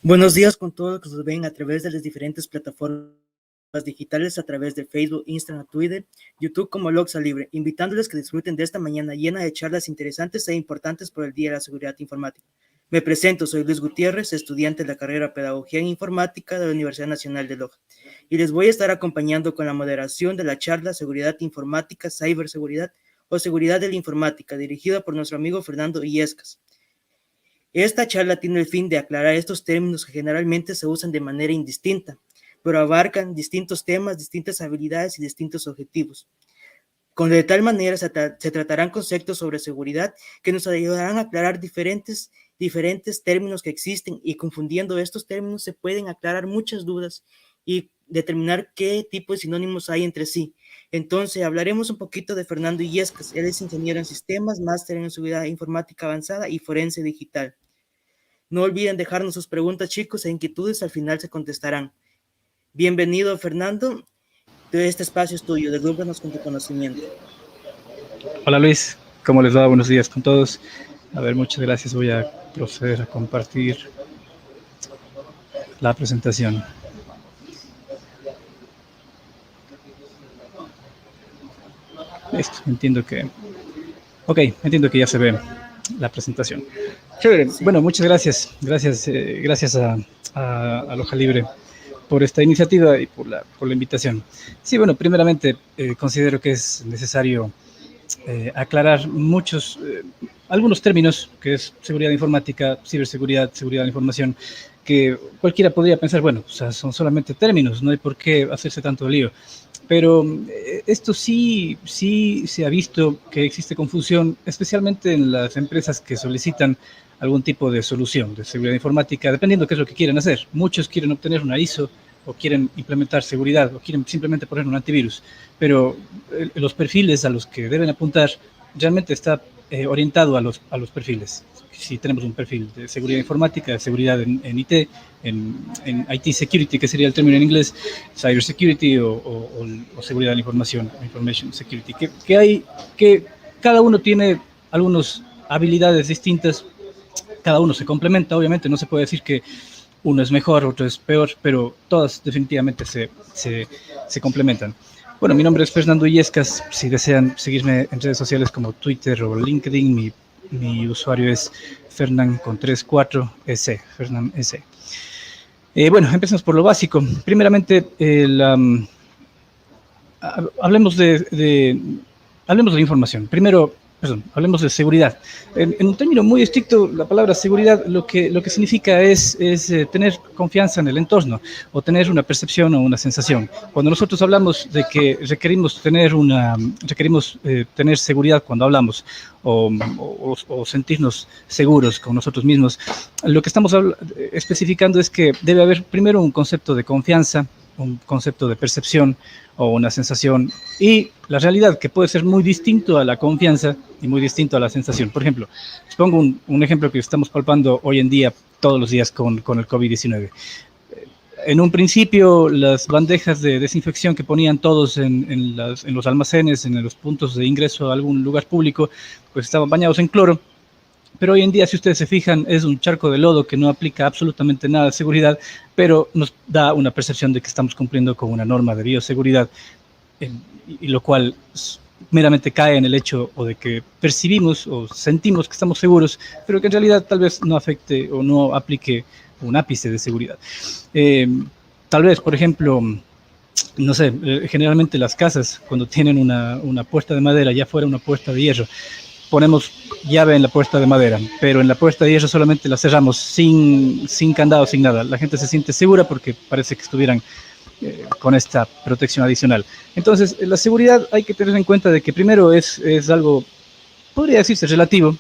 Buenos días con todos los que nos ven a través de las diferentes plataformas digitales, a través de Facebook, Instagram, Twitter, YouTube como Loxa Libre, invitándoles que disfruten de esta mañana llena de charlas interesantes e importantes por el Día de la Seguridad Informática. Me presento, soy Luis Gutiérrez, estudiante de la carrera Pedagogía en Informática de la Universidad Nacional de Loja, y les voy a estar acompañando con la moderación de la charla Seguridad Informática, Ciberseguridad o Seguridad de la Informática, dirigida por nuestro amigo Fernando Illescas. Esta charla tiene el fin de aclarar estos términos que generalmente se usan de manera indistinta, pero abarcan distintos temas, distintas habilidades y distintos objetivos. De tal manera se tratarán conceptos sobre seguridad que nos ayudarán a aclarar diferentes términos que existen, y confundiendo estos términos se pueden aclarar muchas dudas y determinar qué tipo de sinónimos hay entre sí. Entonces hablaremos un poquito de Fernando Illescas. Él es ingeniero en sistemas, máster en seguridad informática avanzada y forense digital. No olviden dejarnos sus preguntas, chicos, e inquietudes, al final se contestarán. Bienvenido, Fernando. Este espacio es tuyo, deslúmbranos con tu conocimiento. Hola Luis, ¿cómo les va? Buenos días con todos. A ver, muchas gracias. Voy a proceder a compartir la presentación. Listo, entiendo que ya se ve la presentación. Chévere. Sí. Bueno, muchas gracias. Gracias a Loja Libre por esta iniciativa y por la invitación. Sí, bueno, primeramente considero que es necesario aclarar algunos términos, que es seguridad informática, ciberseguridad, seguridad de la información, que cualquiera podría pensar, bueno, o sea, son solamente términos, no hay por qué hacerse tanto lío. Pero esto sí se ha visto que existe confusión, especialmente en las empresas que solicitan algún tipo de solución de seguridad informática, dependiendo de qué es lo que quieren hacer. Muchos quieren obtener una ISO, o quieren implementar seguridad, o quieren simplemente poner un antivirus, pero los perfiles a los que deben apuntar realmente está orientado a los perfiles. Si tenemos un perfil de seguridad informática, de seguridad en IT, en IT security, que sería el término en inglés, cyber security o seguridad de la información, information security, que cada uno tiene algunas habilidades distintas, cada uno se complementa, obviamente no se puede decir que uno es mejor, otro es peor, pero todas definitivamente se complementan. Bueno, mi nombre es Fernando Illescas. Si desean seguirme en redes sociales como Twitter o LinkedIn, mi usuario es Fernan con 34S, Fernan S. Bueno, empecemos por lo básico. Primeramente, hablemos de información. Hablemos de seguridad. En un término muy estricto, la palabra seguridad lo que significa es tener confianza en el entorno, o tener una percepción o una sensación. Cuando nosotros hablamos de que requerimos tener seguridad cuando hablamos, o sentirnos seguros con nosotros mismos, lo que estamos especificando es que debe haber primero un concepto de confianza, un concepto de percepción o una sensación, y la realidad, que puede ser muy distinto a la confianza y muy distinto a la sensación. Por ejemplo, les pongo un ejemplo que estamos palpando hoy en día, todos los días con el COVID-19. En un principio, las bandejas de desinfección que ponían todos en los almacenes, en los puntos de ingreso a algún lugar público, pues estaban bañados en cloro. Pero hoy en día, si ustedes se fijan, es un charco de lodo que no aplica absolutamente nada de seguridad, pero nos da una percepción de que estamos cumpliendo con una norma de bioseguridad, y lo cual meramente cae en el hecho o de que percibimos o sentimos que estamos seguros, pero que en realidad tal vez no afecte o no aplique un ápice de seguridad. Tal vez, por ejemplo, no sé, generalmente las casas, cuando tienen una puerta de madera, ya fuera una puerta de hierro, ponemos llave en la puerta de madera, pero en la puerta de hierro solamente la cerramos sin candado, sin nada. La gente se siente segura porque parece que estuvieran con esta protección adicional. Entonces, la seguridad hay que tener en cuenta de que primero es algo, podría decirse, relativo.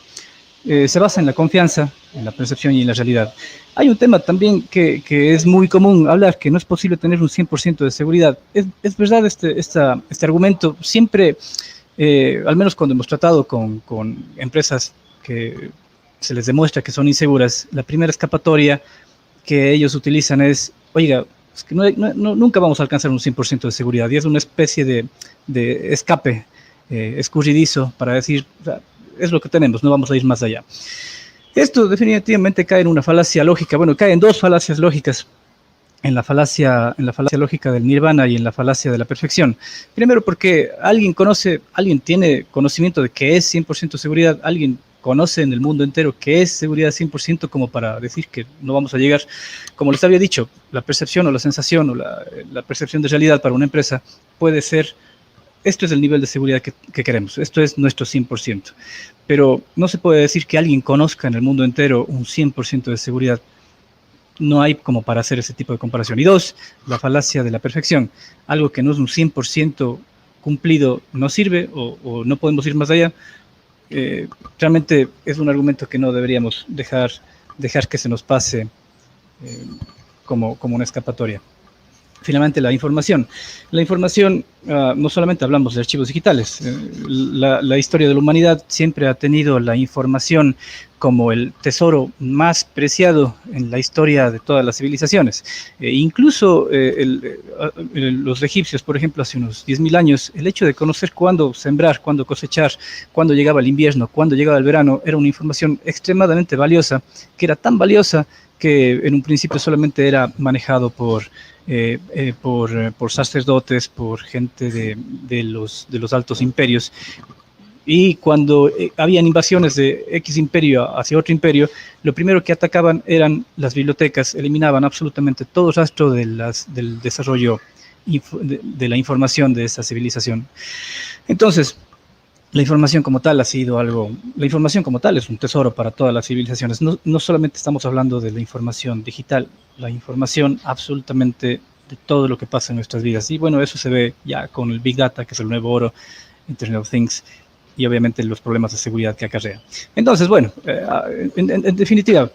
Se basa en la confianza, en la percepción y en la realidad. Hay un tema también que es muy común hablar, que no es posible tener un 100% de seguridad. Es verdad este argumento. Siempre, al menos cuando hemos tratado con empresas que se les demuestra que son inseguras, la primera escapatoria que ellos utilizan es, oiga, es que nunca vamos a alcanzar un 100% de seguridad, y es una especie de escape escurridizo para decir, o sea, es lo que tenemos, no vamos a ir más allá. Esto definitivamente cae en una falacia lógica, bueno, cae en dos falacias lógicas, en la falacia lógica del nirvana y en la falacia de la perfección. Primero porque alguien tiene conocimiento de que es 100% seguridad, alguien conoce en el mundo entero que es seguridad 100% como para decir que no vamos a llegar. Como les había dicho, la percepción o la sensación o la percepción de realidad para una empresa puede ser, esto es el nivel de seguridad que queremos, esto es nuestro 100%. Pero no se puede decir que alguien conozca en el mundo entero un 100% de seguridad. No hay como para hacer ese tipo de comparación. Y dos, la falacia de la perfección. Algo que no es un 100% cumplido no sirve o no podemos ir más allá. Realmente es un argumento que no deberíamos dejar que se nos pase como una escapatoria. Finalmente, la información. La información, no solamente hablamos de archivos digitales, la historia de la humanidad siempre ha tenido la información como el tesoro más preciado en la historia de todas las civilizaciones. Incluso los egipcios, por ejemplo, hace unos 10.000 años, el hecho de conocer cuándo sembrar, cuándo cosechar, cuándo llegaba el invierno, cuándo llegaba el verano, era una información extremadamente valiosa, que era tan valiosa que en un principio solamente era manejado por sacerdotes, por gente de los altos imperios. Y cuando habían invasiones de X imperio hacia otro imperio, lo primero que atacaban eran las bibliotecas, eliminaban absolutamente todo rastro del desarrollo de la información de esa civilización. Entonces, la información como tal la información como tal es un tesoro para todas las civilizaciones. No solamente estamos hablando de la información digital, la información absolutamente de todo lo que pasa en nuestras vidas. Y bueno, eso se ve ya con el Big Data, que es el nuevo oro, Internet of Things, y obviamente los problemas de seguridad que acarrea. Entonces, bueno, en definitiva,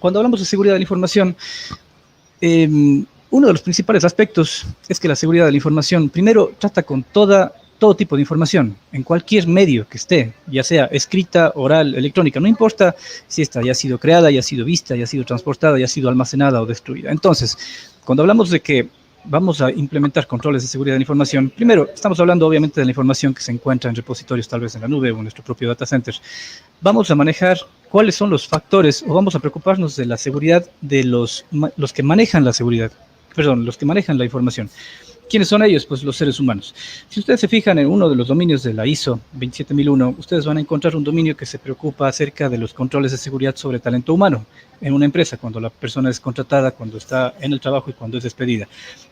cuando hablamos de seguridad de la información, uno de los principales aspectos es que la seguridad de la información, primero, trata con todo tipo de información, en cualquier medio que esté, ya sea escrita, oral, electrónica, no importa si esta ya ha sido creada, ya ha sido vista, ya ha sido transportada, ya ha sido almacenada o destruida. Entonces, cuando hablamos de que vamos a implementar controles de seguridad de la información, primero, estamos hablando obviamente de la información que se encuentra en repositorios, tal vez en la nube o en nuestro propio data center. Vamos a manejar cuáles son los factores, o vamos a preocuparnos de la seguridad de los que manejan la seguridad, perdón, los que manejan la información. ¿Quiénes son ellos? Pues los seres humanos. Si ustedes se fijan en uno de los dominios de la ISO 27001, ustedes van a encontrar un dominio que se preocupa acerca de los controles de seguridad sobre talento humano en una empresa, cuando la persona es contratada, cuando está en el trabajo y cuando es despedida.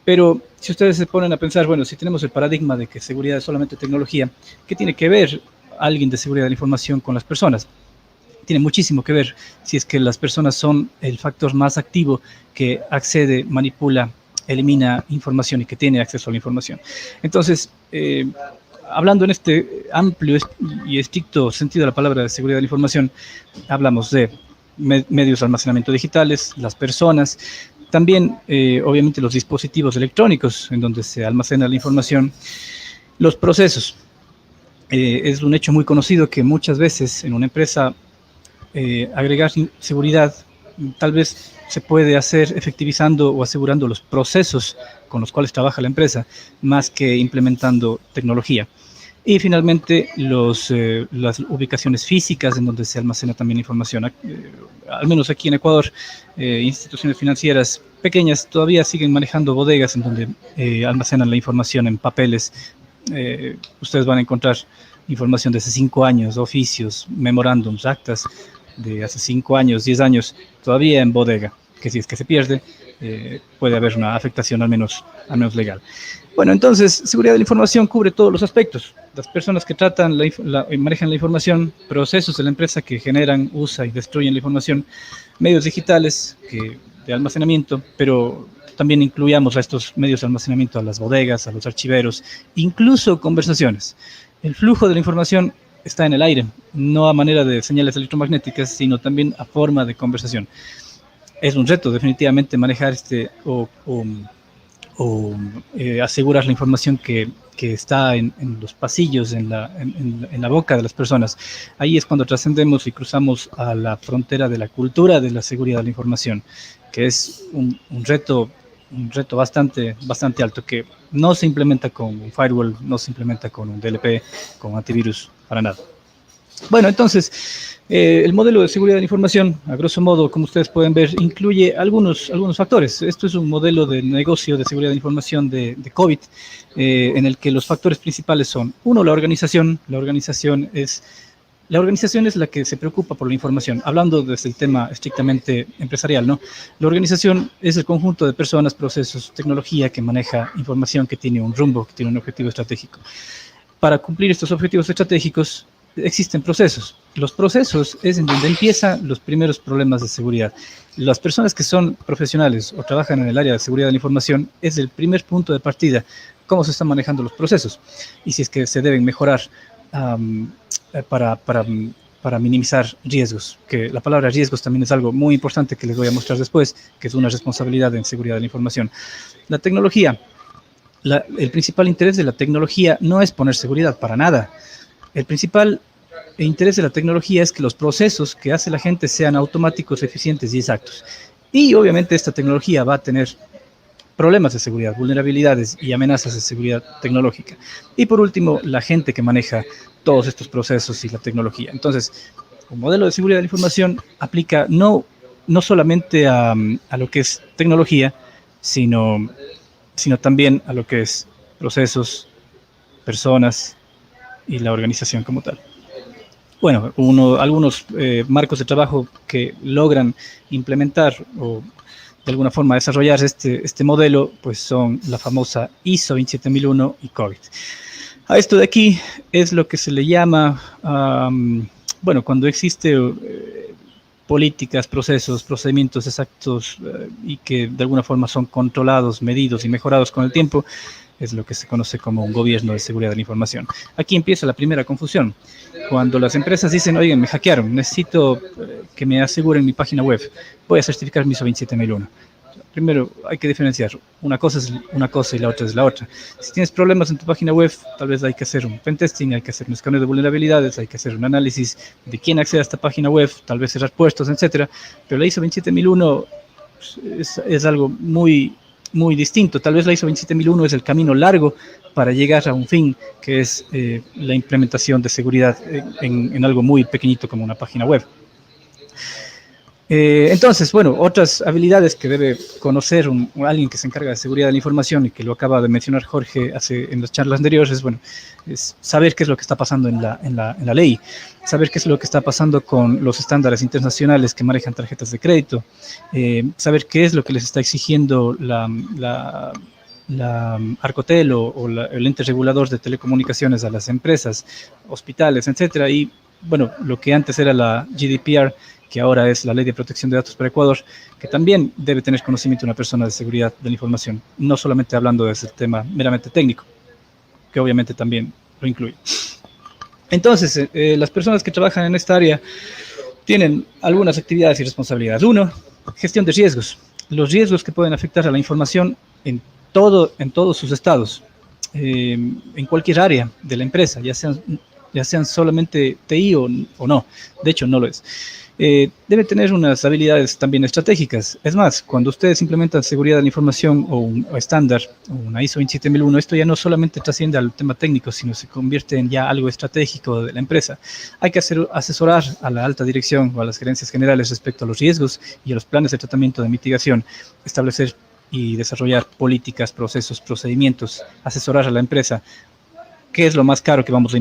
Pero si ustedes se ponen a pensar, bueno, si tenemos el paradigma de que seguridad es solamente tecnología, ¿qué tiene que ver alguien de seguridad de la información con las personas? Tiene muchísimo que ver si es que las personas son el factor más activo que accede, manipula, elimina información y que tiene acceso a la información. Entonces, hablando en este amplio y estricto sentido de la palabra de seguridad de la información, hablamos de medios de almacenamiento digitales, las personas, también obviamente los dispositivos electrónicos en donde se almacena la información, los procesos. Es un hecho muy conocido que muchas veces en una empresa agregar seguridad tal vez se puede hacer efectivizando o asegurando los procesos con los cuales trabaja la empresa, más que implementando tecnología. Y finalmente, las ubicaciones físicas en donde se almacena también información. Al menos aquí en Ecuador, instituciones financieras pequeñas todavía siguen manejando bodegas en donde almacenan la información en papeles. Ustedes van a encontrar información de hace 5 años, oficios, memorándums, actas de hace 5 años, 10 años, todavía en bodega, que si es que se pierde, puede haber una afectación al menos legal. Bueno, entonces, seguridad de la información cubre todos los aspectos. Las personas que tratan manejan la información, procesos de la empresa que generan, usan y destruyen la información, medios digitales de almacenamiento, pero también incluyamos a estos medios de almacenamiento a las bodegas, a los archiveros, incluso conversaciones. El flujo de la información está en el aire, no a manera de señales electromagnéticas, sino también a forma de conversación. Es un reto definitivamente manejar asegurar la información que está en los pasillos, en la boca de las personas. Ahí es cuando trascendemos y cruzamos a la frontera de la cultura de la seguridad de la información, que es un reto bastante alto, que no se implementa con un firewall, no se implementa con un DLP, con antivirus, para nada. Bueno, entonces, el modelo de seguridad de la información, a grosso modo, como ustedes pueden ver, incluye algunos factores. Esto es un modelo de negocio de seguridad de información de COVID, en el que los factores principales son, uno, la organización. La organización es la que se preocupa por la información, hablando desde el tema estrictamente empresarial, ¿no? La organización es el conjunto de personas, procesos, tecnología que maneja información, que tiene un rumbo, que tiene un objetivo estratégico. Para cumplir estos objetivos estratégicos existen procesos. Los procesos es en donde empiezan los primeros problemas de seguridad. Las personas que son profesionales o trabajan en el área de seguridad de la información es el primer punto de partida, cómo se están manejando los procesos y si es que se deben mejorar para minimizar riesgos, que la palabra riesgos también es algo muy importante que les voy a mostrar después, que es una responsabilidad en seguridad de la información. La tecnología, el principal interés de la tecnología no es poner seguridad para nada. El principal interés de la tecnología es que los procesos que hace la gente sean automáticos, eficientes y exactos. Y obviamente esta tecnología va a tener problemas de seguridad, vulnerabilidades y amenazas de seguridad tecnológica. Y por último, la gente que maneja todos estos procesos y la tecnología. Entonces, un modelo de seguridad de la información aplica no solamente a lo que es tecnología, sino también a lo que es procesos, personas y la organización como tal. Bueno, algunos marcos de trabajo que logran implementar o de alguna forma desarrollar este modelo, pues son la famosa ISO 27001 y COVID. A esto de aquí es lo que se le llama, bueno, cuando existe políticas, procesos, procedimientos exactos y que de alguna forma son controlados, medidos y mejorados con el tiempo, es lo que se conoce como un gobierno de seguridad de la información. Aquí empieza la primera confusión. Cuando las empresas dicen, oigan, me hackearon, necesito que me aseguren mi página web, voy a certificar mi ISO 27001. Primero, hay que diferenciar. Una cosa es una cosa y la otra es la otra. Si tienes problemas en tu página web, tal vez hay que hacer un pentesting, hay que hacer un escaneo de vulnerabilidades, hay que hacer un análisis de quién accede a esta página web, tal vez cerrar puestos, etcétera. Pero la ISO 27001 es algo muy distinto. Tal vez la ISO 27001 es el camino largo para llegar a un fin, que es la implementación de seguridad en algo muy pequeñito como una página web. Entonces, bueno, otras habilidades que debe conocer alguien que se encarga de seguridad de la información y que lo acaba de mencionar Jorge en las charlas anteriores, es saber qué es lo que está pasando en la ley, saber qué es lo que está pasando con los estándares internacionales que manejan tarjetas de crédito, saber qué es lo que les está exigiendo la Arcotel o el ente regulador de telecomunicaciones a las empresas, hospitales, etcétera. Y bueno, lo que antes era la GDPR, que ahora es la Ley de Protección de Datos para Ecuador, que también debe tener conocimiento una persona de seguridad de la información, no solamente hablando de ese tema meramente técnico, que obviamente también lo incluye. Entonces, las personas que trabajan en esta área tienen algunas actividades y responsabilidades. Uno, gestión de riesgos. Los riesgos que pueden afectar a la información en todos sus estados, en cualquier área de la empresa, ya sean solamente TI o no. De hecho, no lo es. Debe tener unas habilidades también estratégicas. Es más, cuando ustedes implementan seguridad de la información o un estándar, o una ISO 27001, esto ya no solamente trasciende al tema técnico, sino se convierte en ya algo estratégico de la empresa. Hay que asesorar a la alta dirección o a las gerencias generales respecto a los riesgos y a los planes de tratamiento de mitigación, establecer y desarrollar políticas, procesos, procedimientos, asesorar a la empresa. ¿Qué es lo más caro que vamos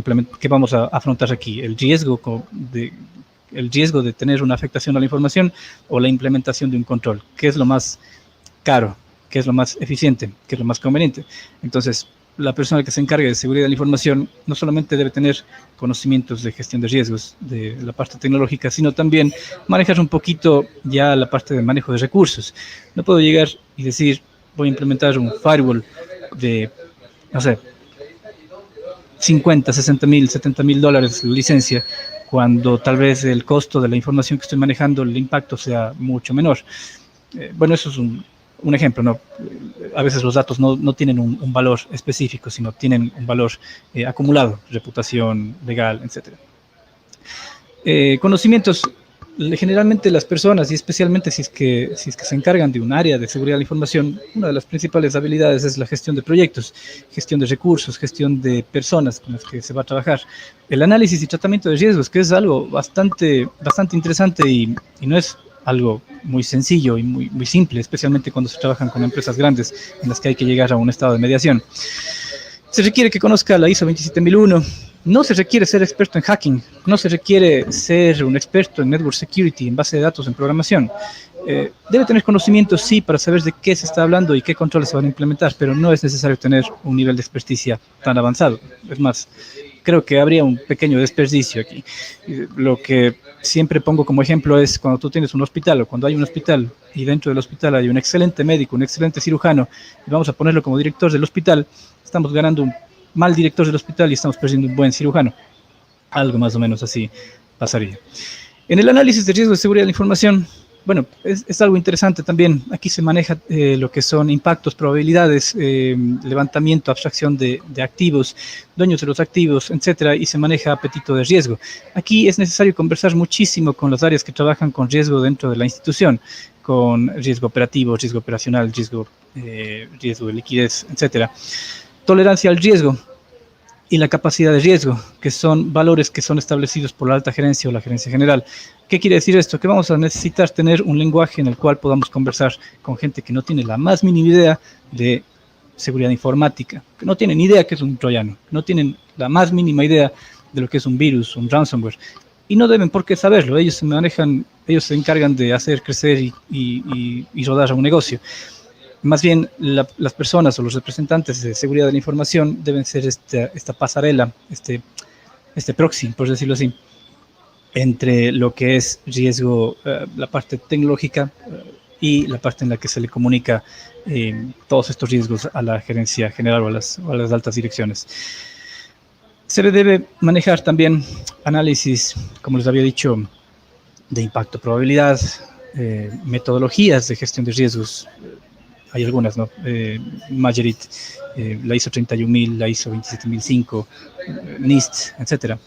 a afrontar aquí? ¿El riesgo de tener una afectación a la información o la implementación de un control? ¿Qué es lo más caro? ¿Qué es lo más eficiente? ¿Qué es lo más conveniente? Entonces, la persona que se encargue de seguridad de la información no solamente debe tener conocimientos de gestión de riesgos de la parte tecnológica, sino también manejar un poquito ya la parte de manejo de recursos. No puedo llegar y decir, voy a implementar un firewall de, no sé, 50, 60 mil, 70 mil dólares de licencia, cuando tal vez el costo de la información que estoy manejando, el impacto sea mucho menor. Bueno, eso es un ejemplo, ¿no? A veces los datos no tienen un valor específico, sino tienen un valor acumulado, reputación legal, etc. Conocimientos Generalmente las personas, y especialmente si es que se encargan de un área de seguridad de la información, una de las principales habilidades es la gestión de proyectos, gestión de recursos, gestión de personas con las que se va a trabajar. El análisis y tratamiento de riesgos, que es algo bastante interesante y no es algo muy sencillo y muy simple, especialmente cuando se trabajan con empresas grandes en las que hay que llegar a un estado de mediación. Se requiere que conozca la ISO 27001. No se requiere ser experto en hacking, no se requiere ser un experto en network security, en base de datos, en programación. Debe tener conocimientos, sí, para saber de qué se está hablando y qué controles se van a implementar, pero no es necesario tener un nivel de experticia tan avanzado. Es más, creo que habría un pequeño desperdicio aquí. Lo que siempre pongo como ejemplo es cuando tú tienes un hospital o cuando hay un hospital y dentro del hospital hay un excelente médico, un excelente cirujano, y vamos a ponerlo como director del hospital, estamos ganando un mal director del hospital y estamos perdiendo un buen cirujano. Algo más o menos así pasaría. En el análisis de riesgo de seguridad de la información, bueno, es algo interesante también. Aquí se maneja lo que son impactos, probabilidades, levantamiento, abstracción de activos, dueños de los activos, etcétera, y se maneja apetito de riesgo. Aquí es necesario conversar muchísimo con las áreas que trabajan con riesgo dentro de la institución, con riesgo operativo, riesgo operacional, riesgo de liquidez, etcétera. Tolerancia al riesgo y la capacidad de riesgo, que son valores que son establecidos por la alta gerencia o la gerencia general. ¿Qué quiere decir esto? Que vamos a necesitar tener un lenguaje en el cual podamos conversar con gente que no tiene la más mínima idea de seguridad informática, que no tienen idea que es un troyano, no tienen la más mínima idea de lo que es un virus, un ransomware, y no deben por qué saberlo. Ellos se encargan de hacer crecer y rodar a un negocio. Más bien, las personas o los representantes de seguridad de la información deben ser esta pasarela, este proxy, por decirlo así, entre lo que es riesgo, la parte tecnológica y la parte en la que se le comunica todos estos riesgos a la gerencia general o a las altas direcciones. Se le debe manejar también análisis, como les había dicho, de impacto, probabilidad, metodologías de gestión de riesgos. Hay algunas, ¿no? Majorit, la ISO 31000, la ISO 27005, NIST, etcétera.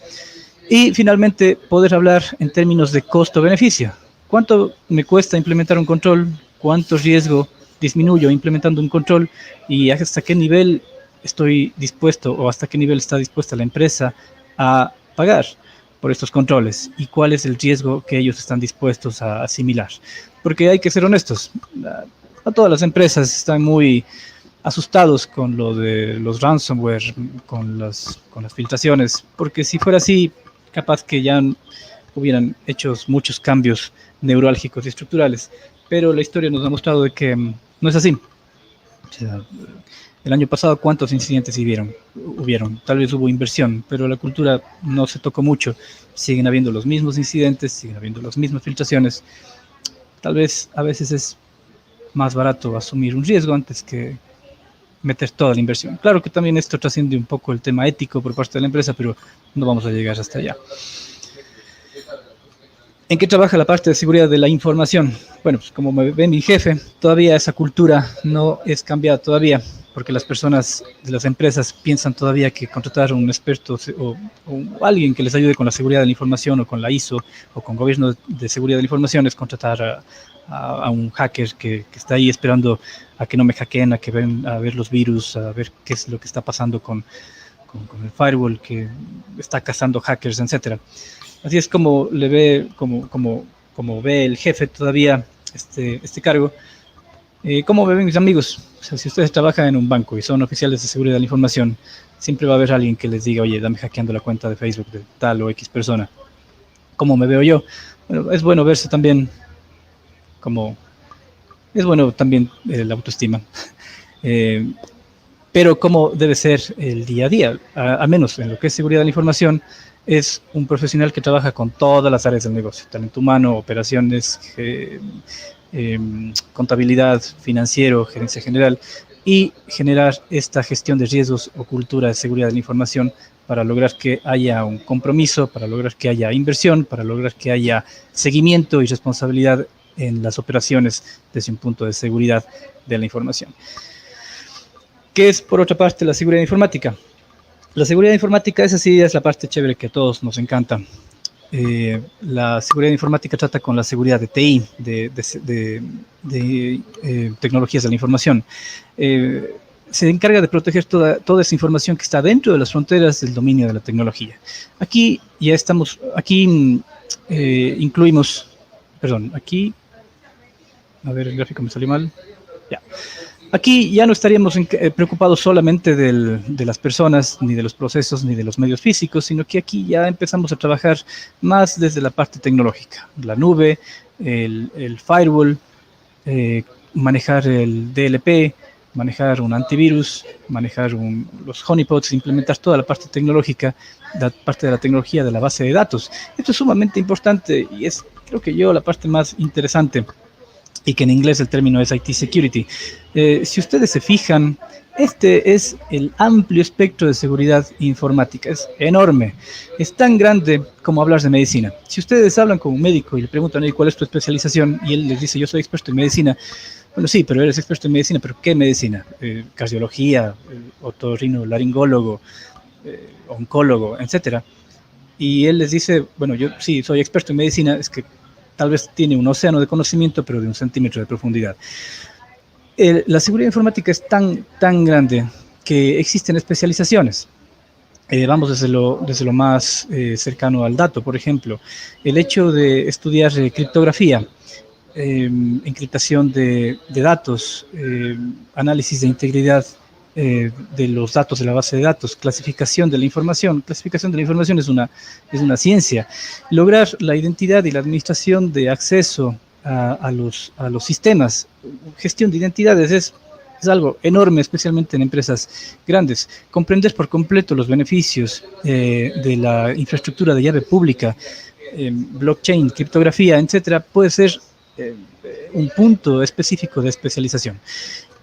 Y finalmente, poder hablar en términos de costo-beneficio. ¿Cuánto me cuesta implementar un control? ¿Cuánto riesgo disminuyo implementando un control? ¿Y hasta qué nivel estoy dispuesto o hasta qué nivel está dispuesta la empresa a pagar por estos controles? ¿Y cuál es el riesgo que ellos están dispuestos a asimilar? Porque hay que ser honestos. A todas las empresas están muy asustados con lo de los ransomware, con las filtraciones, porque si fuera así, capaz que ya hubieran hecho muchos cambios neurálgicos y estructurales, pero la historia nos ha mostrado de que no es así. O sea, el año pasado, ¿cuántos incidentes hubieron? Tal vez hubo inversión, pero la cultura no se tocó mucho. Siguen habiendo los mismos incidentes, siguen habiendo las mismas filtraciones. Tal vez a veces es más barato asumir un riesgo antes que meter toda la inversión. Claro que también esto trasciende un poco el tema ético por parte de la empresa, pero no vamos a llegar hasta allá. ¿En qué trabaja la parte de seguridad de la información? Bueno, pues como me ve mi jefe, todavía esa cultura no es cambiada todavía, porque las personas de las empresas piensan todavía que contratar a un experto o alguien que les ayude con la seguridad de la información o con la ISO o con gobierno de seguridad de la información es contratar a un hacker que está ahí esperando a que no me hackeen, a ver los virus, a ver qué es lo que está pasando con el firewall, que está cazando hackers, etcétera. Así es como le ve, como ve el jefe todavía este cargo. ¿Cómo ven mis amigos? O sea, si ustedes trabajan en un banco y son oficiales de seguridad de la información, siempre va a haber alguien que les diga, oye, dame hackeando la cuenta de Facebook de tal o X persona. ¿Cómo me veo yo? Bueno, es bueno verse también es bueno también la autoestima. Pero cómo debe ser el día a día, al menos en lo que es seguridad de la información, es un profesional que trabaja con todas las áreas del negocio, talento humano, operaciones, contabilidad, financiero, gerencia general, y generar esta gestión de riesgos o cultura de seguridad de la información para lograr que haya un compromiso, para lograr que haya inversión, para lograr que haya seguimiento y responsabilidad en las operaciones desde un punto de seguridad de la información. ¿Qué es, por otra parte, la seguridad informática? La seguridad informática, esa sí es la parte chévere que a todos nos encanta. La seguridad informática trata con la seguridad de TI, tecnologías de la información. Se encarga de proteger toda esa información que está dentro de las fronteras del dominio de la tecnología. Aquí ya estamos, aquí incluimos, perdón, aquí, a ver, el gráfico me salió mal, ya. Aquí ya no estaríamos preocupados solamente de las personas, ni de los procesos, ni de los medios físicos, sino que aquí ya empezamos a trabajar más desde la parte tecnológica, la nube, el firewall, manejar el DLP, manejar un antivirus, manejar los honeypots, implementar toda la parte tecnológica, la parte de la tecnología de la base de datos. Esto es sumamente importante y es, creo que yo, la parte más interesante, y que en inglés el término es IT Security. Si ustedes se fijan, este es el amplio espectro de seguridad informática, es enorme, es tan grande como hablar de medicina. Si ustedes hablan con un médico y le preguntan cuál es tu especialización y él les dice yo soy experto en medicina, bueno, sí, pero eres experto en medicina, ¿pero qué medicina? Cardiología, otorrinolaringólogo, oncólogo, etcétera. Y él les dice, bueno, yo sí soy experto en medicina, es que tal vez tiene un océano de conocimiento, pero de 1 centímetro de profundidad. La seguridad informática es tan grande que existen especializaciones. Vamos desde lo más cercano al dato, por ejemplo, el hecho de estudiar criptografía, encriptación de datos, análisis de integridad de los datos de la base de datos, clasificación de la información. Clasificación de la información es una ciencia. Lograr la identidad y la administración de acceso a los sistemas. Gestión de identidades es algo enorme, especialmente en empresas grandes. Comprender por completo los beneficios de la infraestructura de llave pública, blockchain, criptografía, etcétera, puede ser un punto específico de especialización.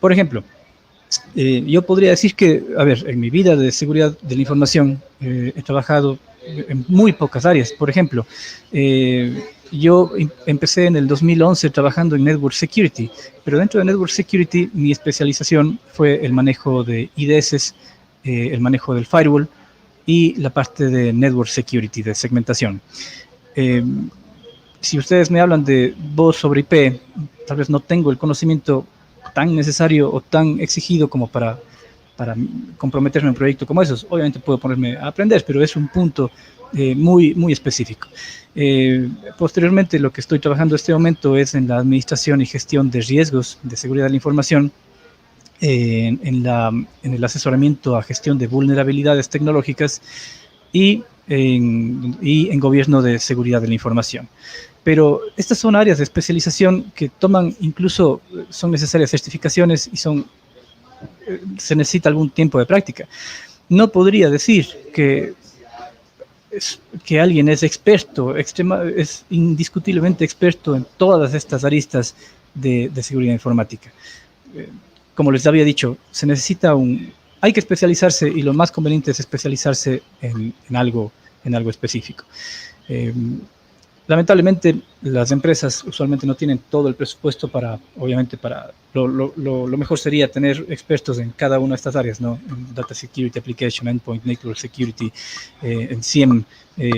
Por ejemplo, yo podría decir que, a ver, en mi vida de seguridad de la información he trabajado en muy pocas áreas. Por ejemplo, yo empecé en el 2011 trabajando en Network Security, pero dentro de Network Security mi especialización fue el manejo de IDS, el manejo del firewall y la parte de Network Security, de segmentación. Si ustedes me hablan de voz sobre IP, tal vez no tengo el conocimiento tan necesario o tan exigido como para comprometerme en un proyecto como esos. Obviamente puedo ponerme a aprender, pero es un punto muy específico. Posteriormente, lo que estoy trabajando en este momento es en la administración y gestión de riesgos de seguridad de la información, en el asesoramiento a gestión de vulnerabilidades tecnológicas y en gobierno de seguridad de la información. Pero estas son áreas de especialización que incluso son necesarias certificaciones y se necesita algún tiempo de práctica. No podría decir que alguien es experto, es indiscutiblemente experto en todas estas aristas de seguridad informática. Como les había dicho, hay que especializarse y lo más conveniente es especializarse en algo específico. Lamentablemente, las empresas usualmente no tienen todo el presupuesto obviamente, lo mejor sería tener expertos en cada una de estas áreas, ¿no? En Data Security, Application, Endpoint, Network Security, en SIEM,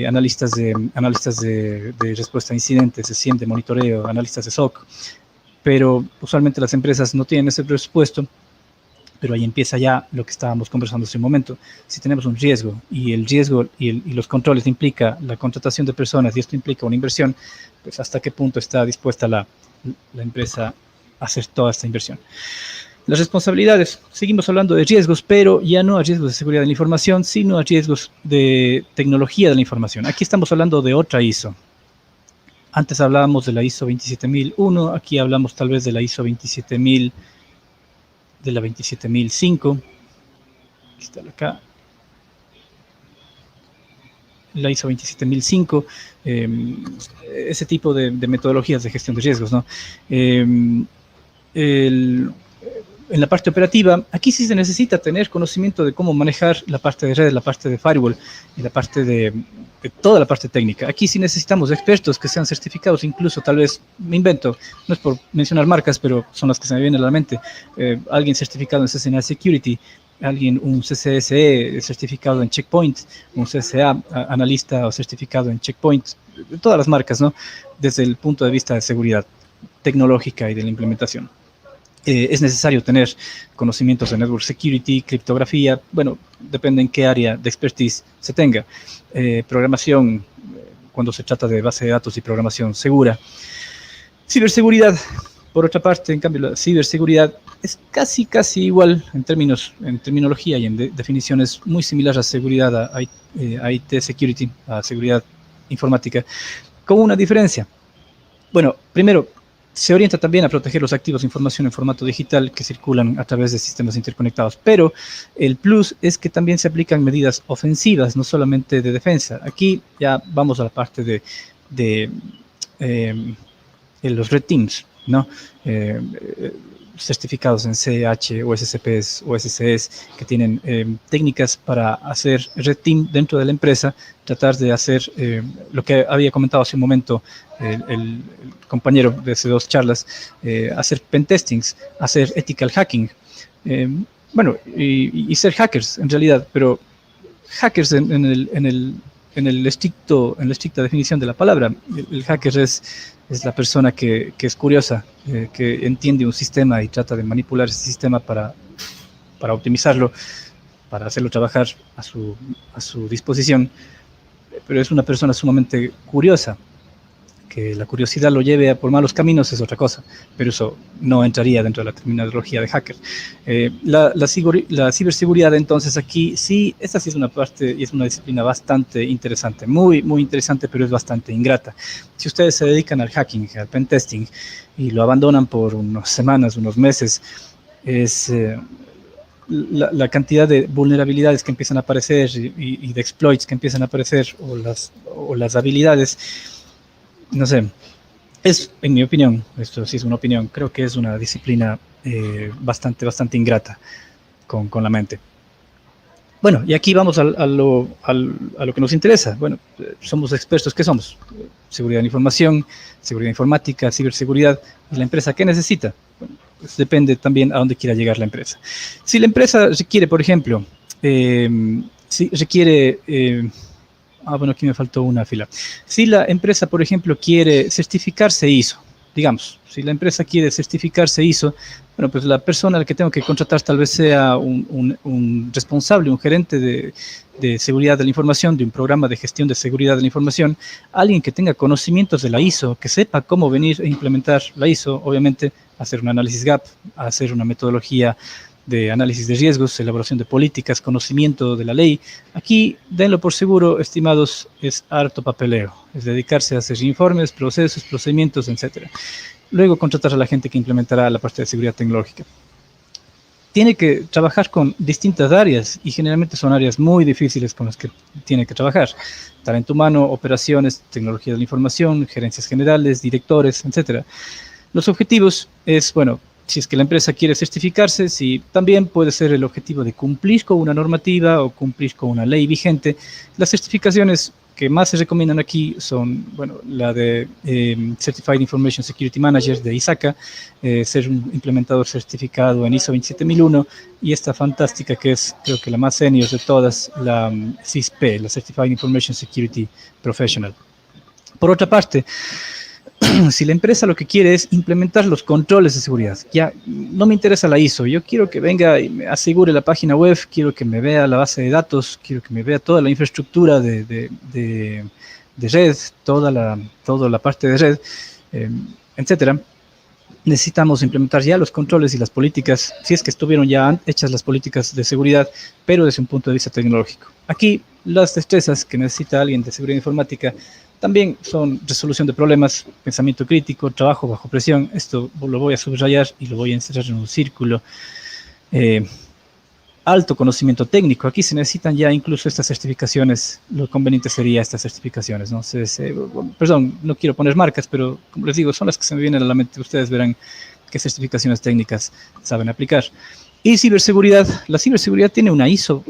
analistas de respuesta a incidentes, de SIEM de monitoreo, analistas de SOC, pero usualmente las empresas no tienen ese presupuesto. Pero ahí empieza ya lo que estábamos conversando hace un momento. Si tenemos un riesgo y el riesgo y los controles implica la contratación de personas y esto implica una inversión, pues hasta qué punto está dispuesta la empresa a hacer toda esta inversión. Las responsabilidades, seguimos hablando de riesgos, pero ya no a riesgos de seguridad de la información, sino a riesgos de tecnología de la información. Aquí estamos hablando de otra ISO. Antes hablábamos de la ISO 27001, aquí hablamos tal vez de la ISO 27000, de la 27005, está acá, la ISO 27005, ese tipo de metodologías de gestión de riesgos, ¿no? En la parte operativa, aquí sí se necesita tener conocimiento de cómo manejar la parte de red, la parte de firewall y la parte de toda la parte técnica. Aquí sí necesitamos expertos que sean certificados, incluso tal vez, me invento, no es por mencionar marcas, pero son las que se me vienen a la mente, alguien certificado en CCNA Security, alguien, un CCSE certificado en Checkpoint, un CCA analista o certificado en Checkpoint, de todas las marcas, ¿no? Desde el punto de vista de seguridad tecnológica y de la implementación. Es necesario tener conocimientos de network security, criptografía, bueno, depende en qué área de expertise se tenga. Programación, cuando se trata de base de datos y programación segura. Ciberseguridad, por otra parte, en cambio, la ciberseguridad es casi igual en terminología y en definiciones muy similares a seguridad, a IT security, a seguridad informática, con una diferencia. Bueno, primero, se orienta también a proteger los activos de información en formato digital que circulan a través de sistemas interconectados, pero el plus es que también se aplican medidas ofensivas, no solamente de defensa. Aquí ya vamos a la parte de los Red Teams, ¿no? Certificados en CH, OSCPs, OSCEs, que tienen técnicas para hacer Red Team dentro de la empresa, tratar de hacer lo que había comentado hace un momento el compañero de hace 2 charlas, hacer pentestings, hacer ethical hacking, bueno, y ser hackers en realidad, pero hackers en la estricta definición de la palabra. El hacker es la persona que es curiosa, que entiende un sistema y trata de manipular ese sistema para optimizarlo, para hacerlo trabajar a su disposición, pero es una persona sumamente curiosa. Que la curiosidad lo lleve por malos caminos es otra cosa, pero eso no entraría dentro de la terminología de hacker. La ciberseguridad, entonces, aquí sí, esta sí es una parte y es una disciplina bastante interesante, muy interesante, pero es bastante ingrata. Si ustedes se dedican al hacking, al pentesting, y lo abandonan por unas semanas, unos meses, es la cantidad de vulnerabilidades que empiezan a aparecer y de exploits que empiezan a aparecer, o las habilidades. No sé, es, en mi opinión, esto sí es una opinión, creo que es una disciplina bastante ingrata con la mente. Bueno, y aquí vamos a lo que nos interesa. Bueno, somos expertos, ¿qué somos? Seguridad de información, seguridad informática, ciberseguridad. ¿Y la empresa qué necesita? Bueno, pues depende también a dónde quiera llegar la empresa. Si la empresa requiere, por ejemplo, si requiere... bueno, aquí me faltó una fila. Si la empresa, por ejemplo, quiere certificarse ISO, digamos, si la empresa quiere certificarse ISO, bueno, pues la persona a la que tengo que contratar tal vez sea un responsable, un gerente de seguridad de la información, de un programa de gestión de seguridad de la información, alguien que tenga conocimientos de la ISO, que sepa cómo venir e implementar la ISO, obviamente, hacer un análisis gap, hacer una metodología de análisis de riesgos, elaboración de políticas, conocimiento de la ley. Aquí, denlo por seguro, estimados, es harto papeleo, es dedicarse a hacer informes, procesos, procedimientos, etc. Luego contratar a la gente que implementará la parte de seguridad tecnológica. Tiene que trabajar con distintas áreas y generalmente son áreas muy difíciles con las que tiene que trabajar. Talento humano, operaciones, tecnología de la información, gerencias generales, directores, etc. Los objetivos es, bueno, si es que la empresa quiere certificarse, si también puede ser el objetivo de cumplir con una normativa o cumplir con una ley vigente. Las certificaciones que más se recomiendan aquí son, bueno, la de Certified Information Security Manager de ISACA, ser un implementador certificado en ISO 27001 y esta fantástica que es, creo que la más senior de todas, la CISP, la Certified Information Security Professional. Por otra parte, si la empresa lo que quiere es implementar los controles de seguridad, ya no me interesa la ISO, yo quiero que venga y me asegure la página web, quiero que me vea la base de datos, quiero que me vea toda la infraestructura de red, toda la parte de red, etcétera. Necesitamos implementar ya los controles y las políticas, si es que estuvieron ya hechas las políticas de seguridad, pero desde un punto de vista tecnológico. Aquí las destrezas que necesita alguien de seguridad informática también son resolución de problemas, pensamiento crítico, trabajo bajo presión. Esto lo voy a subrayar y lo voy a encerrar en un círculo. Alto conocimiento técnico. Aquí se necesitan ya incluso estas certificaciones. Lo conveniente sería estas certificaciones, ¿no? Perdón, no quiero poner marcas, pero como les digo, son las que se me vienen a la mente. Ustedes verán qué certificaciones técnicas saben aplicar. Y ciberseguridad. La ciberseguridad tiene una ISO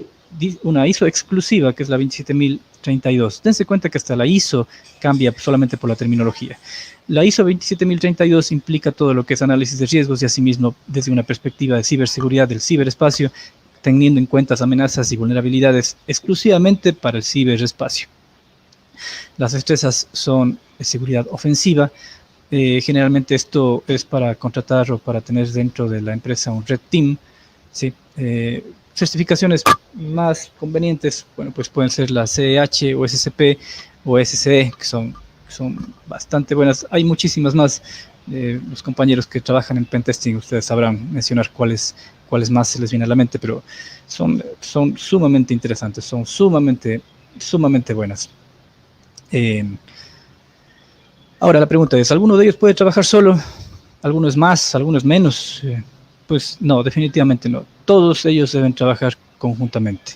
exclusiva, que es la 27032. Dense cuenta que hasta la ISO cambia solamente por la terminología. La ISO 27032 implica todo lo que es análisis de riesgos y asimismo desde una perspectiva de ciberseguridad del ciberespacio, teniendo en cuenta las amenazas y vulnerabilidades exclusivamente para el ciberespacio. Las destrezas son de seguridad ofensiva. Generalmente esto es para contratar o para tener dentro de la empresa un red team, ¿sí? Certificaciones más convenientes, bueno, pues pueden ser la CEH o SCP o SCE, que son bastante buenas. Hay muchísimas más. Los compañeros que trabajan en pentesting, ustedes sabrán mencionar cuáles más se les viene a la mente, pero son sumamente interesantes, son sumamente buenas. Ahora la pregunta es, ¿alguno de ellos puede trabajar solo? ¿Algunos más? ¿Algunos menos? Pues no, definitivamente no. Todos ellos deben trabajar conjuntamente.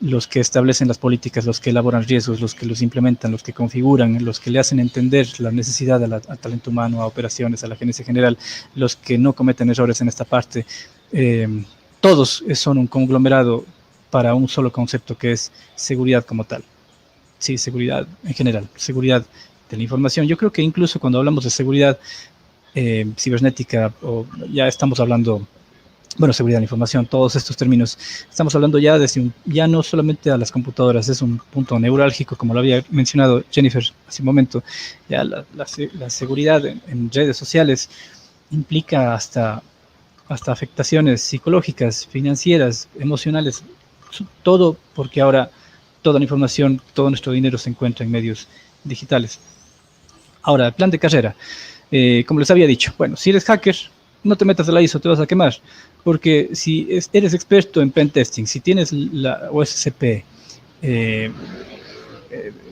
Los que establecen las políticas, los que elaboran riesgos, los que los implementan, los que configuran, los que le hacen entender la necesidad al talento humano, a operaciones, a la gerencia general, los que no cometen errores en esta parte, todos son un conglomerado para un solo concepto que es seguridad como tal. Sí, seguridad en general, seguridad de la información. Yo creo que incluso cuando hablamos de seguridad cibernética, o ya estamos hablando, bueno, seguridad de la información, todos estos términos, estamos hablando ya ya no solamente a las computadoras, es un punto neurálgico, como lo había mencionado Jennifer hace un momento. Ya la seguridad en redes sociales implica hasta afectaciones psicológicas, financieras, emocionales, todo porque ahora toda la información, todo nuestro dinero se encuentra en medios digitales. Ahora, el plan de carrera. Como les había dicho, bueno, si eres hacker, no te metas a la ISO, te vas a quemar, porque si eres experto en pentesting, si tienes la OSCP,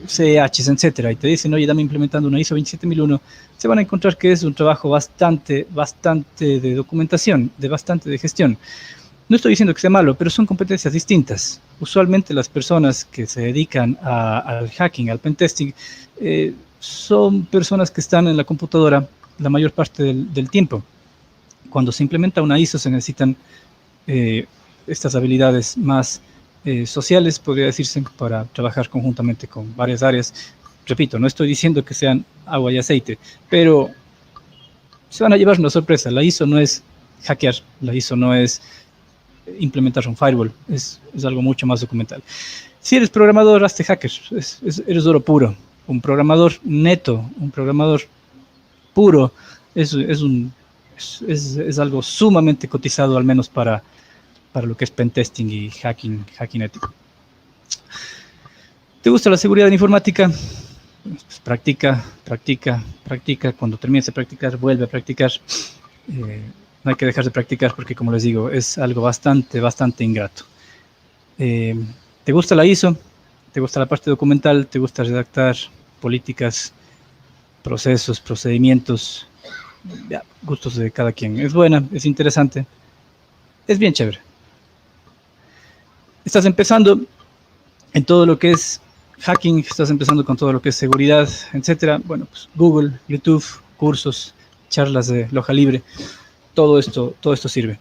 CEHs, etcétera, y te dicen, oye, dame implementando una ISO 27001, se van a encontrar que es un trabajo bastante de documentación, bastante de gestión. No estoy diciendo que sea malo, pero son competencias distintas. Usualmente las personas que se dedican al hacking, al pentesting, son personas que están en la computadora la mayor parte del tiempo. Cuando se implementa una ISO se necesitan estas habilidades más sociales, podría decirse, para trabajar conjuntamente con varias áreas. Repito, no estoy diciendo que sean agua y aceite, pero se van a llevar una sorpresa. La ISO no es hackear, la ISO no es implementar un firewall, es algo mucho más documental. Si eres programador, hazte hacker, eres oro puro. Un programador neto, un programador puro, es algo sumamente cotizado, al menos para lo que es pentesting y hacking ético. ¿Te gusta la seguridad en informática? Pues practica. Cuando termines de practicar, vuelve a practicar. No hay que dejar de practicar porque, como les digo, es algo bastante ingrato. ¿Te gusta la ISO? ¿Te gusta la parte documental? ¿Te gusta redactar políticas, procesos, procedimientos? Ya, gustos de cada quien. Es buena, es interesante, es bien chévere. Estás empezando en todo lo que es hacking, estás empezando con todo lo que es seguridad, etcétera. Bueno, pues Google, YouTube, cursos, charlas de Loja Libre, todo esto sirve.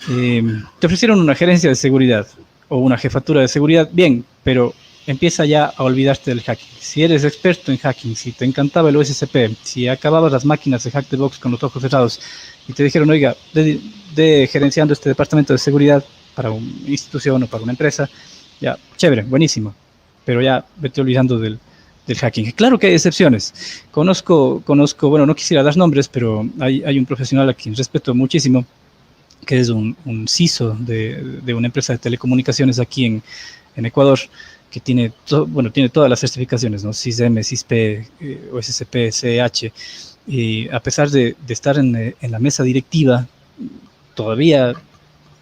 Te ofrecieron una gerencia de seguridad o una jefatura de seguridad, bien, pero empieza ya a olvidarte del hacking. Si eres experto en hacking, si te encantaba el OSCP, si acababas las máquinas de Hack the Box con los ojos cerrados y te dijeron, oiga, de gerenciando este departamento de seguridad para una institución o para una empresa, ya, chévere, buenísimo, pero ya vete olvidando del hacking. Claro que hay excepciones. Conozco, bueno, no quisiera dar nombres, pero hay un profesional a quien respeto muchísimo, que es un CISO de una empresa de telecomunicaciones aquí en Ecuador, que tiene todas las certificaciones, ¿no? CISM, CISP, OSCP, CEH, y a pesar de estar en la mesa directiva, todavía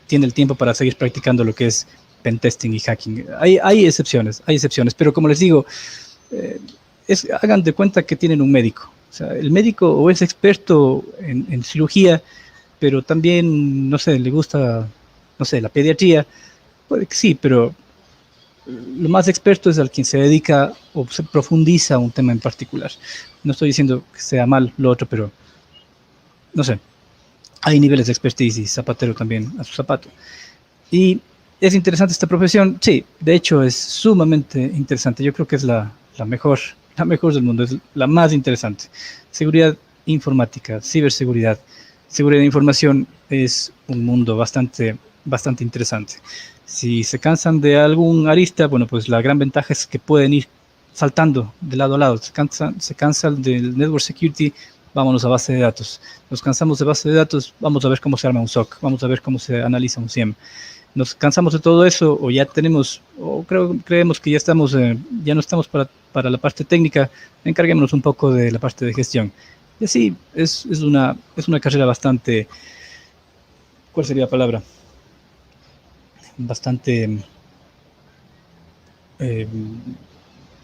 tiene el tiempo para seguir practicando lo que es pentesting y hacking. Hay excepciones, pero como les digo, hagan de cuenta que tienen un médico. O sea, el médico o es experto en cirugía, pero también, no sé, le gusta, no sé, la pediatría, puede que sí, pero lo más experto es al quien se dedica o se profundiza un tema en particular. No estoy diciendo que sea mal lo otro, pero no sé, hay niveles de expertise y zapatero también a su zapato. Y es interesante esta profesión, sí, de hecho es sumamente interesante. Yo creo que es la mejor del mundo, es la más interesante. Seguridad informática, ciberseguridad, seguridad de información es un mundo bastante bastante interesante. Si se cansan de algún arista, bueno, pues la gran ventaja es que pueden ir saltando de lado a lado. Se cansan del network security, vámonos a base de datos. Nos cansamos de base de datos, vamos a ver cómo se arma un SOC, vamos a ver cómo se analiza un SIEM. Nos cansamos de todo eso o ya tenemos, o creemos que ya estamos, ya no estamos para la parte técnica, encarguémonos un poco de la parte de gestión. Y así es una carrera bastante, ¿cuál sería la palabra? Bastante, eh,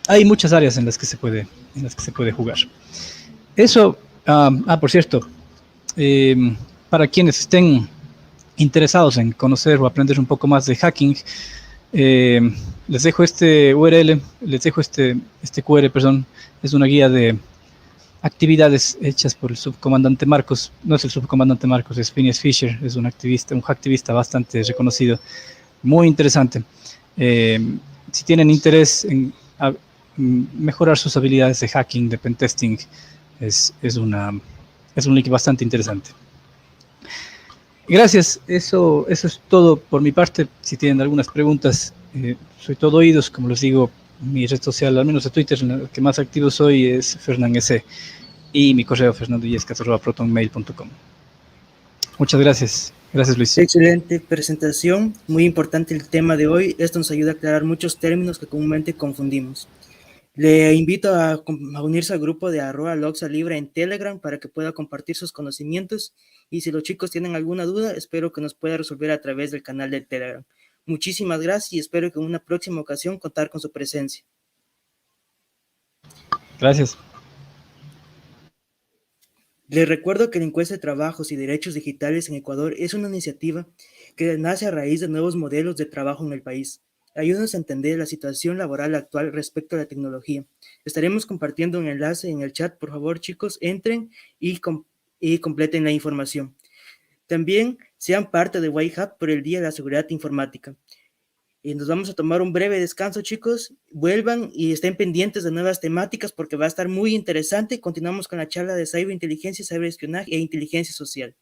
hay muchas áreas en las que se puede jugar. Eso, por cierto, para quienes estén interesados en conocer o aprender un poco más de hacking, les dejo este URL, les dejo este QR, perdón, es una guía de actividades hechas por el subcomandante Marcos. No es el subcomandante Marcos, es Phineas Fisher, es un hacktivista bastante reconocido, muy interesante. Si tienen interés en mejorar sus habilidades de hacking, de pentesting, es un link bastante interesante. Gracias, eso es todo por mi parte. Si tienen algunas preguntas, soy todo oídos. Como les digo, mi red social, al menos de Twitter, en la que más activo soy, es FernanS, y mi correo fernandoyescas@protonmail.com. Muchas gracias. Gracias, Luis. Excelente presentación, muy importante el tema de hoy. Esto nos ayuda a aclarar muchos términos que comúnmente confundimos. Le invito a unirse al grupo de @logsalibre en Telegram para que pueda compartir sus conocimientos, y si los chicos tienen alguna duda, espero que nos pueda resolver a través del canal de Telegram. Muchísimas gracias y espero que en una próxima ocasión contar con su presencia. Gracias. Les recuerdo que la encuesta de trabajos y derechos digitales en Ecuador es una iniciativa que nace a raíz de nuevos modelos de trabajo en el país. Ayúdanos a entender la situación laboral actual respecto a la tecnología. Estaremos compartiendo un enlace en el chat. Por favor, chicos, entren y completen la información. También sean parte de White Hat por el Día de la Seguridad Informática. Y nos vamos a tomar un breve descanso, chicos. Vuelvan y estén pendientes de nuevas temáticas porque va a estar muy interesante. Continuamos con la charla de ciberinteligencia, ciberespionaje e inteligencia social.